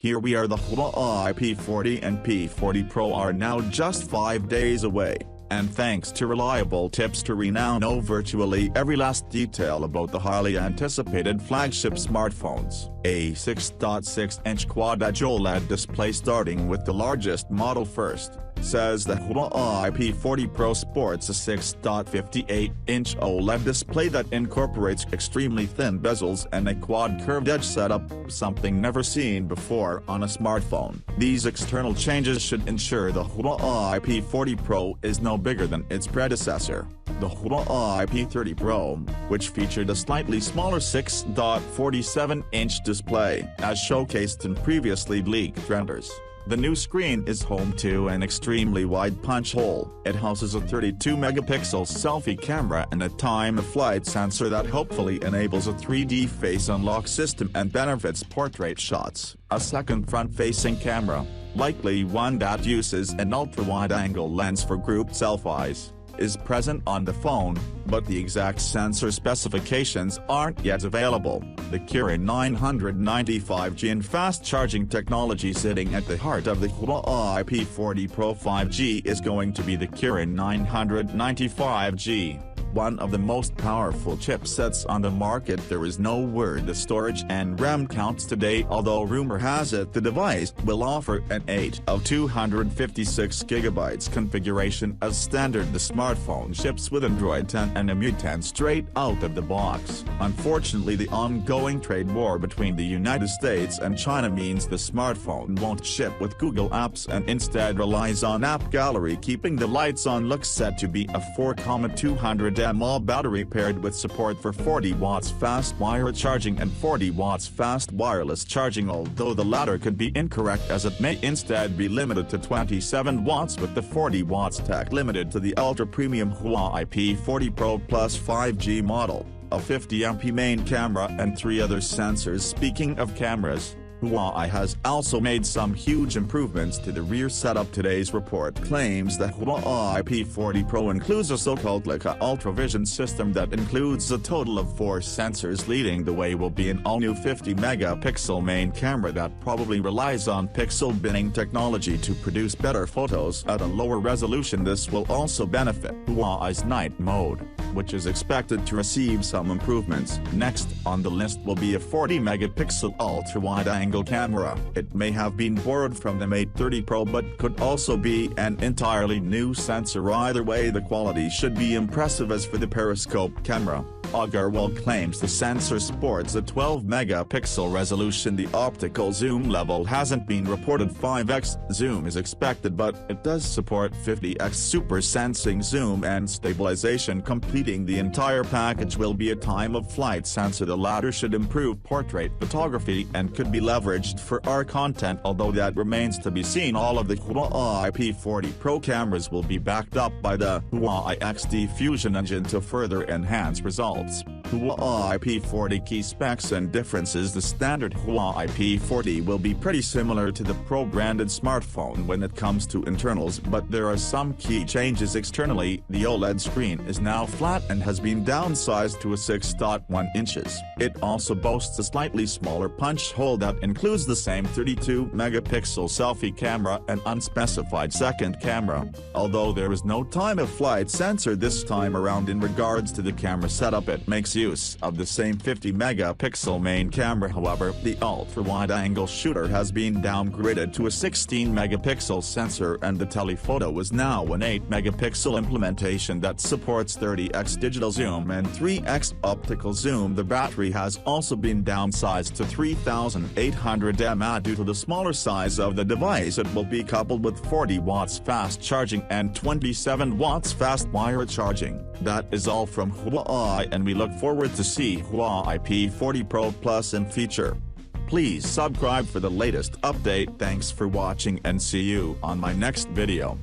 Here we are. The Huawei P40 and P40 Pro are now just 5 days away, and thanks to reliable tips we now know virtually every last detail about the highly anticipated flagship smartphones. A 6.6-inch Quad-Edge OLED display starting with the largest model first, says the Huawei P40 Pro sports a 6.58-inch OLED display that incorporates extremely thin bezels and a quad curved edge setup, something never seen before on a smartphone. These external changes should ensure the Huawei P40 Pro is no bigger than its predecessor, the Huawei P30 Pro, which featured a slightly smaller 6.47-inch display, as showcased in previously leaked renders. The new screen is home to an extremely wide punch hole. It houses a 32-megapixel selfie camera and a time-of-flight sensor that hopefully enables a 3D face unlock system and benefits portrait shots. A second front-facing camera, likely one that uses an ultra-wide-angle lens for group selfies, is present on the phone, but the exact sensor specifications aren't yet available. The Kirin 995G and fast-charging technology sitting at the heart of the Huawei P40 Pro 5G is going to be the Kirin 995G. One of the most powerful chipsets on the market. There is no word the storage and RAM counts today, although rumor has it the device will offer an 8 of 256 GB configuration as standard. The smartphone ships with Android 10 and EMUI 10 straight out of the box. Unfortunately, the ongoing trade war between the United States and China means the smartphone won't ship with Google Apps and instead relies on App Gallery, keeping the lights on. Looks set to be a 4,200 mAh battery paired with support for 40 watts fast wireless charging and 40 watts fast wireless charging, although the latter could be incorrect as it may instead be limited to 27 watts with the 40 watts tech limited to the ultra-premium Huawei P40 Pro Plus 5G model, a 50MP main camera and 3 other sensors. Speaking of cameras, Huawei has also made some huge improvements to the rear setup. Today's report claims the Huawei P40 Pro includes a so-called leica ultra-vision system that includes a total of 4 sensors. Leading the way will be an all-new 50-megapixel main camera that probably relies on pixel binning technology to produce better photos at a lower resolution. This will also benefit Huawei's night mode, which is expected to receive some improvements. Next on the list will be a 40-megapixel ultra-wide-angle camera. It may have been borrowed from the Mate 30 Pro but could also be an entirely new sensor. Either way, the quality should be impressive. As for the periscope camera, Agarwal claims the sensor sports a 12-megapixel resolution. The optical zoom level hasn't been reported. 5x zoom is expected, but it does support 50x super sensing zoom and stabilization. Completing the entire package will be a time-of-flight sensor. The latter should improve portrait photography and could be leveraged for our content, although that remains to be seen. All of the Huawei P40 Pro cameras will be backed up by the Huawei XD Fusion engine to further enhance results. Huawei P40 key specs and differences. The standard Huawei P40 will be pretty similar to the Pro branded smartphone when it comes to internals, but there are some key changes externally. The OLED screen is now flat and has been downsized to a 6.1 inches. It also boasts a slightly smaller punch hole that includes the same 32-megapixel selfie camera and unspecified second camera, although there is no time-of-flight sensor this time around. In regards to the camera setup, it makes use of the same 50-megapixel main camera. However, the ultra-wide-angle shooter has been downgraded to a 16-megapixel sensor and the telephoto is now an 8-megapixel implementation that supports 30x digital zoom and 3x optical zoom. The battery has also been downsized to 3,800 mAh due to the smaller size of the device. It will be coupled with 40 watts fast charging and 27 watts fast wireless charging. That is all from Huawei, and we look forward to see Huawei P40 Pro Plus in future. Please subscribe for the latest update. Thanks for watching and see you on my next video.